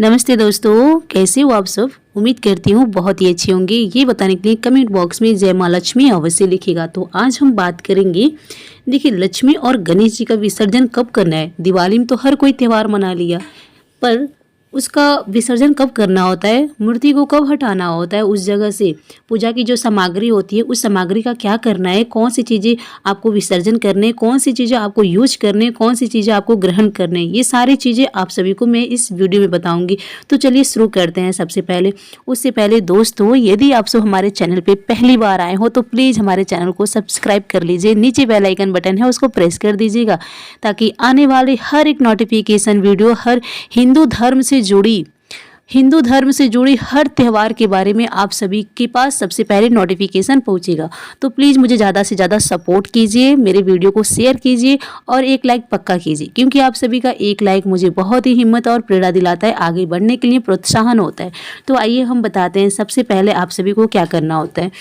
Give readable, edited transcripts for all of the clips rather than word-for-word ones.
नमस्ते दोस्तों, कैसे हो आप सब। उम्मीद करती हूँ बहुत ही अच्छे होंगे। ये बताने के लिए कमेंट बॉक्स में जय माँ लक्ष्मी अवश्य लिखिएगा। तो आज हम बात करेंगे, देखिए लक्ष्मी और गणेश जी का विसर्जन कब करना है। दिवाली में तो हर कोई त्यौहार मना लिया, पर उसका विसर्जन कब करना होता है, मूर्ति को कब हटाना होता है उस जगह से। पूजा की जो सामग्री होती है उस सामग्री का क्या करना है, कौन सी चीज़ें आपको विसर्जन करने, कौन सी चीज़ें आपको यूज करने, कौन सी चीज़ें आपको ग्रहण करने, ये सारी चीज़ें आप सभी को मैं इस वीडियो में बताऊंगी। तो चलिए शुरू करते हैं। सबसे पहले उससे पहले दोस्तों, यदि आप सब हमारे चैनल पर पहली बार आए हो तो प्लीज़ हमारे चैनल को सब्सक्राइब कर लीजिए। नीचे बेल आइकन बटन है उसको प्रेस कर दीजिएगा, ताकि आने वाले हर एक नोटिफिकेशन वीडियो हर हिंदू धर्म से जुड़ी हर त्यौहार के बारे में आप सभी के पास सबसे पहले नोटिफिकेशन पहुंचेगा। तो प्लीज़ मुझे ज़्यादा से ज़्यादा सपोर्ट कीजिए, मेरे वीडियो को शेयर कीजिए और एक लाइक पक्का कीजिए, क्योंकि आप सभी का एक लाइक मुझे बहुत ही हिम्मत और प्रेरणा दिलाता है, आगे बढ़ने के लिए प्रोत्साहन होता है। तो आइए हम बताते हैं सबसे पहले आप सभी को क्या करना होता है।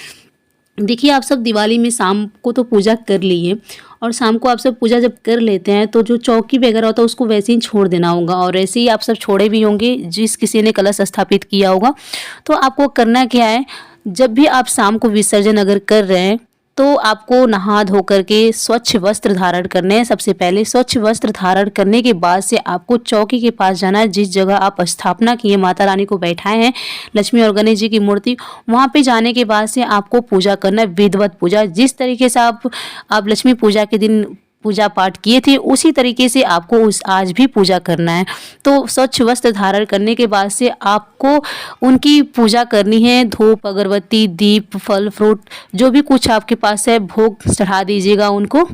देखिए, आप सब दिवाली में शाम को तो पूजा कर लिए, और शाम को आप सब पूजा जब कर लेते हैं तो जो चौकी वगैरह होता है उसको वैसे ही छोड़ देना होगा, और ऐसे ही आप सब छोड़े भी होंगे जिस किसी ने कलश स्थापित किया होगा। तो आपको करना क्या है, जब भी आप शाम को विसर्जन अगर कर रहे हैं तो आपको नहा धो करके स्वच्छ वस्त्र धारण करने हैं। सबसे पहले स्वच्छ वस्त्र धारण करने के बाद से आपको चौकी के पास जाना है, जिस जगह आप स्थापना किए, माता रानी को बैठाए हैं, लक्ष्मी और गणेश जी की मूर्ति, वहाँ पे जाने के बाद से आपको पूजा करना है, विधिवत पूजा। जिस तरीके से आप लक्ष्मी पूजा के दिन पूजा पाठ किए थे उसी तरीके से आपको आज भी पूजा करना है। तो स्वच्छ वस्त्र धारण करने के बाद से आपको उनकी पूजा करनी है। धूप, अगरबत्ती, दीप, फल फ्रूट जो भी कुछ आपके पास है भोग चढ़ा दीजिएगा, उनको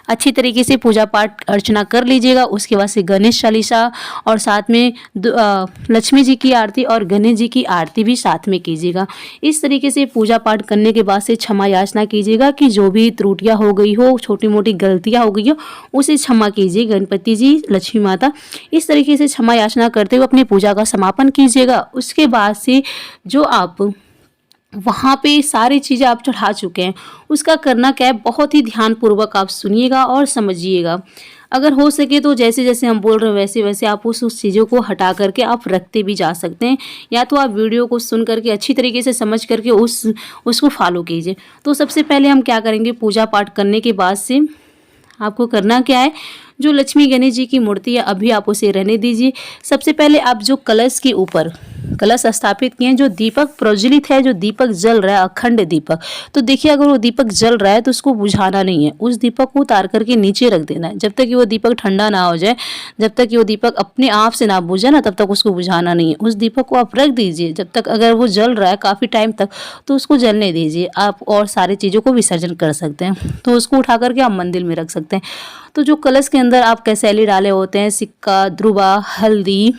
अच्छी तरीके से पूजा पाठ अर्चना कर लीजिएगा। उसके बाद से गणेश चालीसा और साथ में लक्ष्मी जी की आरती और गणेश जी की आरती भी साथ में कीजिएगा। इस तरीके से पूजा पाठ करने के बाद से क्षमा याचना कीजिएगा कि जो भी त्रुटियाँ हो गई हो, छोटी मोटी गलतियाँ हो गई हो, उसे क्षमा कीजिए गणपति जी, लक्ष्मी माता। इस तरीके से क्षमा याचना करते हुए अपनी पूजा का समापन कीजिएगा। उसके बाद से जो आप वहाँ पे सारी चीज़ें आप चढ़ा चुके हैं उसका करना क्या है, बहुत ही ध्यानपूर्वक आप सुनिएगा और समझिएगा। अगर हो सके तो जैसे जैसे हम बोल रहे हैं वैसे वैसे आप उस चीज़ों को हटा करके आप रखते भी जा सकते हैं, या तो आप वीडियो को सुन करके अच्छी तरीके से समझ करके उसको फॉलो कीजिए। तो सबसे पहले हम क्या करेंगे, पूजा पाठ करने के बाद से आपको करना क्या है, जो लक्ष्मी गणेश जी की मूर्ति है अभी आप उसे रहने दीजिए। सबसे पहले आप जो कलश के ऊपर कलश स्थापित किए हैं, जो दीपक प्रज्वलित है, जो दीपक जल रहा है, अखंड दीपक, तो देखिए अगर वो दीपक जल रहा है तो उसको बुझाना नहीं है, उस दीपक को उतार करके नीचे रख देना है। जब तक कि वो दीपक ठंडा ना हो जाए, जब तक कि वो दीपक अपने आप से ना बुझे ना, तब तक उसको बुझाना नहीं है। उस दीपक को आप रख दीजिए जब तक, अगर वो जल रहा है काफ़ी टाइम तक तो उसको जलने दीजिए आप, और सारी चीज़ों को विसर्जन कर सकते हैं। तो उसको उठा करके आप मंदिर में रख सकते हैं। तो जो कलश के अंदर आप कैसेली डाले होते हैं, सिक्का, ध्रुवा, हल्दी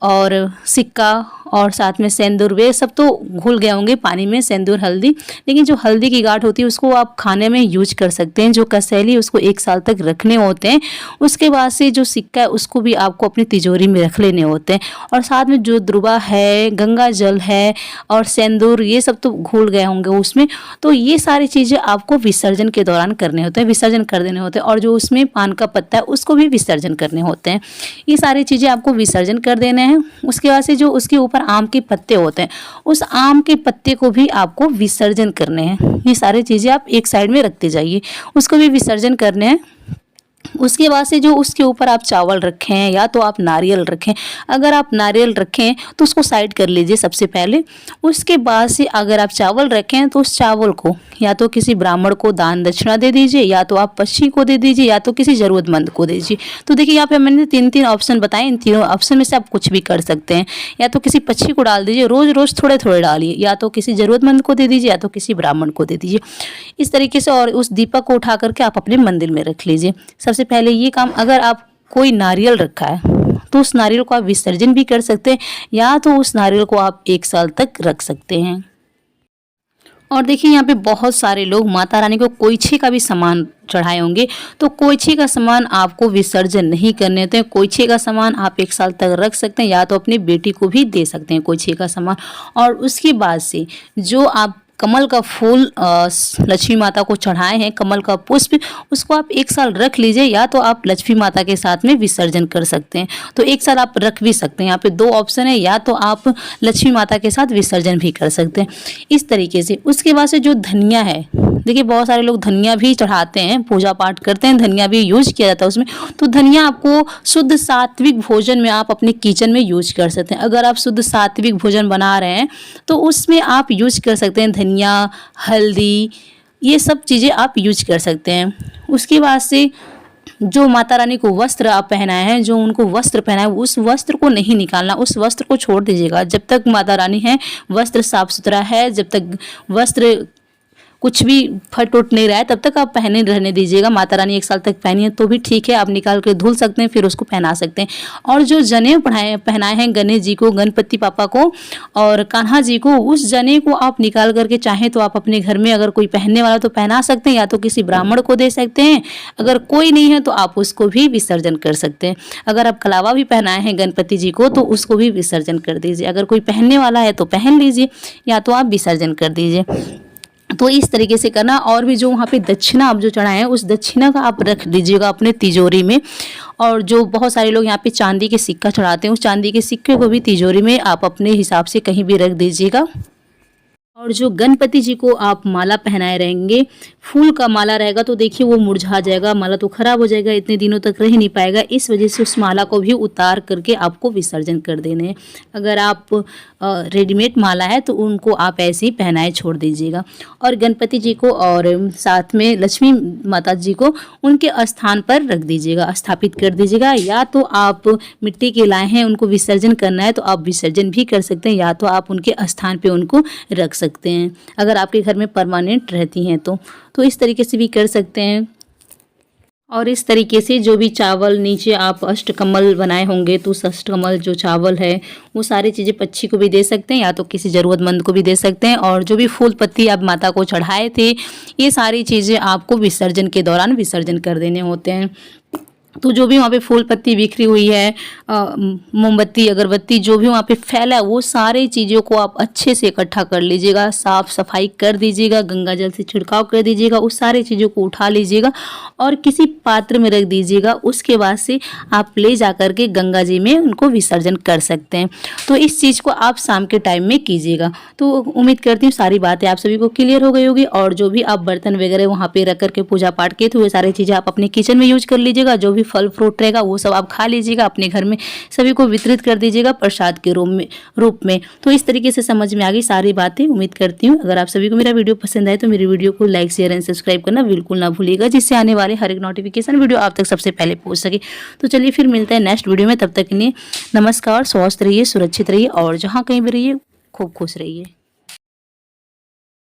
और सिक्का और साथ में सेंदूर, वे सब तो घुल गए होंगे पानी में, सेंदूर हल्दी, लेकिन जो हल्दी की गांठ होती है उसको आप खाने में यूज कर सकते हैं। जो कसेली उसको 1 साल तक रखने होते हैं। उसके बाद से जो सिक्का है उसको भी आपको अपनी तिजोरी में रख लेने होते हैं। और साथ में जो ध्रुवा है, गंगा जल है और सेंदूर, ये सब तो घुल गए होंगे उसमें। तो ये सारी चीज़ें आपको विसर्जन के दौरान करने होते हैं, विसर्जन कर देने होते हैं। और जो उसमें पान का पत्ता है उसको भी विसर्जन करने होते हैं। ये सारी चीज़ें आपको विसर्जन कर देने हैं। उसके बाद से जो उसके ऊपर आम के पत्ते होते हैं, उस आम के पत्ते को भी आपको विसर्जन करने हैं। ये सारी चीज़ें आप एक साइड में रखते जाइए, उसको भी विसर्जन करने हैं। उसके बाद से जो उसके ऊपर आप चावल रखें हैं या तो आप नारियल रखें, अगर आप नारियल रखें तो उसको साइड कर लीजिए सबसे पहले। उसके बाद से अगर आप चावल रखें तो उस चावल को या तो किसी ब्राह्मण को दान दक्षिणा दे दीजिए, या तो आप पक्षी को दे दीजिए, या तो किसी ज़रूरतमंद को दे दीजिए। तो देखिए यहाँ पे मैंने 3 ऑप्शन बताए, इन तीनों ऑप्शन में से आप कुछ भी कर सकते हैं। या तो किसी पक्षी को डाल दीजिए, रोज़ रोज़ थोड़े थोड़े डालिए, या तो किसी ज़रूरतमंद को दे दीजिए, या तो किसी ब्राह्मण को दे दीजिए, इस तरीके से। और उस दीपक को उठा करके आप अपने मंदिर में रख लीजिए। सबसे पहले ये काम, अगर आप कोई नारियल रखा है तो उस नारियल को आप विसर्जन भी कर सकते हैं, या तो उस नारियल को आप 1 साल तक रख सकते हैं। और देखिए यहाँ पे बहुत सारे लोग माता रानी को कोयछे का भी सामान चढ़ाए होंगे, तो कोयछे का सामान आपको विसर्जन नहीं करने होते हैं। कोयछे का सामान आप 1 साल तक रख सकते हैं, या तो अपनी बेटी को भी दे सकते हैं कोयछे का सामान। और उसके बाद से जो आप कमल का फूल लक्ष्मी माता को चढ़ाए हैं, कमल का पुष्प, उसको आप 1 साल रख लीजिए, या तो आप लक्ष्मी माता के साथ में विसर्जन कर सकते हैं। तो 1 साल आप रख भी सकते हैं, यहाँ पे 2 ऑप्शन है, या तो आप लक्ष्मी माता के साथ विसर्जन भी कर सकते हैं इस तरीके से। उसके बाद से जो धनिया है, देखिए बहुत सारे लोग धनिया भी चढ़ाते हैं, पूजा पाठ करते हैं, धनिया भी यूज किया जाता है उसमें। तो धनिया आपको शुद्ध सात्विक भोजन में आप अपने किचन में यूज कर सकते हैं। अगर आप शुद्ध सात्विक भोजन बना रहे हैं तो उसमें आप यूज कर सकते हैं धनिया, हल्दी, ये सब चीज़ें आप यूज कर सकते हैं। उसके बाद से जो माता रानी को वस्त्र आप पहनाए हैं, जो उनको वस्त्र पहनाए, उस वस्त्र को नहीं निकालना, उस वस्त्र को छोड़ दीजिएगा। जब तक माता रानी है, वस्त्र साफ सुथरा है, जब तक वस्त्र कुछ भी फट उठ नहीं रहा है, तब तक आप पहने रहने दीजिएगा। माता रानी 1 साल तक पहनी है तो भी ठीक है, आप निकाल के धुल सकते हैं, फिर उसको पहना सकते हैं। और जो जनेऊ पहनाए हैं गणेश जी को, गणपति पापा को और कान्हा जी को, उस जने को आप निकाल करके चाहें तो आप अपने घर में अगर कोई पहनने वाला तो पहना सकते हैं, या तो किसी ब्राह्मण को दे सकते हैं। अगर कोई नहीं है तो आप उसको भी विसर्जन कर सकते हैं। अगर आप कलावा भी पहनाए हैं गणपति जी को तो उसको भी विसर्जन कर दीजिए। अगर कोई पहनने वाला है तो पहन लीजिए, या तो आप विसर्जन कर दीजिए। तो इस तरीके से करना। और भी जो वहाँ पे दक्षिणा आप जो चढ़ाए हैं, उस दक्षिणा का आप रख दीजिएगा अपने तिजोरी में। और जो बहुत सारे लोग यहाँ पे चांदी के सिक्का चढ़ाते हैं, उस चांदी के सिक्के को भी तिजोरी में आप अपने हिसाब से कहीं भी रख दीजिएगा। और जो गणपति जी को आप माला पहनाए रहेंगे, फूल का माला रहेगा तो देखिए वो मुरझा जाएगा, माला तो खराब हो जाएगा, इतने दिनों तक रह नहीं पाएगा। इस वजह से उस माला को भी उतार करके आपको विसर्जन कर देने हैं। अगर आप रेडीमेड माला है तो उनको आप ऐसे ही पहनाए छोड़ दीजिएगा। और गणपति जी को और साथ में लक्ष्मी माता जी को उनके स्थान पर रख दीजिएगा, स्थापित कर दीजिएगा। या तो आप मिट्टी के लाए हैं, उनको विसर्जन करना है तो आप विसर्जन भी कर सकते हैं, या तो आप उनके स्थान पे उनको रख सकते हैं, अगर आपके घर में परमानेंट रहती हैं तो इस तरीके से भी कर सकते हैं। और इस तरीके से जो भी चावल नीचे आप अष्टकमल बनाए होंगे तो उस अष्टकमल जो चावल है वो सारी चीज़ें पक्षी को भी दे सकते हैं, या तो किसी ज़रूरतमंद को भी दे सकते हैं। और जो भी फूल पत्ती आप माता को चढ़ाए थे, ये सारी चीज़ें आपको विसर्जन के दौरान विसर्जन कर देने होते हैं। तो जो भी वहाँ पे फूल पत्ती बिखरी हुई है, मोमबत्ती, अगरबत्ती, जो भी वहाँ पे फैला है, वो सारी चीज़ों को आप अच्छे से इकट्ठा कर लीजिएगा, साफ़ सफाई कर दीजिएगा, गंगा जल से छिड़काव कर दीजिएगा, उस सारी चीज़ों को उठा लीजिएगा और किसी पात्र में रख दीजिएगा। उसके बाद से आप ले जा कर के गंगा जी में उनको विसर्जन कर सकते हैं। तो इस चीज़ को आप शाम के टाइम में कीजिएगा। तो उम्मीद करती हूँ सारी बातें आप सभी को क्लियर हो गई होगी। और जो भी आप बर्तन वगैरह वहाँ पे रख करके पूजा पाठ किए थे, वो सारी चीज़ें आप अपने किचन में यूज कर लीजिएगा। जो भी फल फ्रूट रहेगा वो सब आप खा लीजिएगा, अपने घर में सभी को वितरित कर दीजिएगा प्रसाद के रूप में। तो इस तरीके से समझ में आ गई सारी बातें। उम्मीद करती हूँ अगर आप सभी को मेरा वीडियो पसंद आए तो मेरी वीडियो को लाइक, शेयर एंड सब्सक्राइब करना बिल्कुल ना भूलिएगा, जिससे आने वाले हर एक नोटिफिकेशन वीडियो आप तक सबसे पहले पहुंच सके। तो चलिए फिर मिलते हैं नेक्स्ट वीडियो में, तब तक के लिए नमस्कार, स्वस्थ रहिए, सुरक्षित रहिए और जहाँ कहीं भी रहिए खूब खुश रहिए।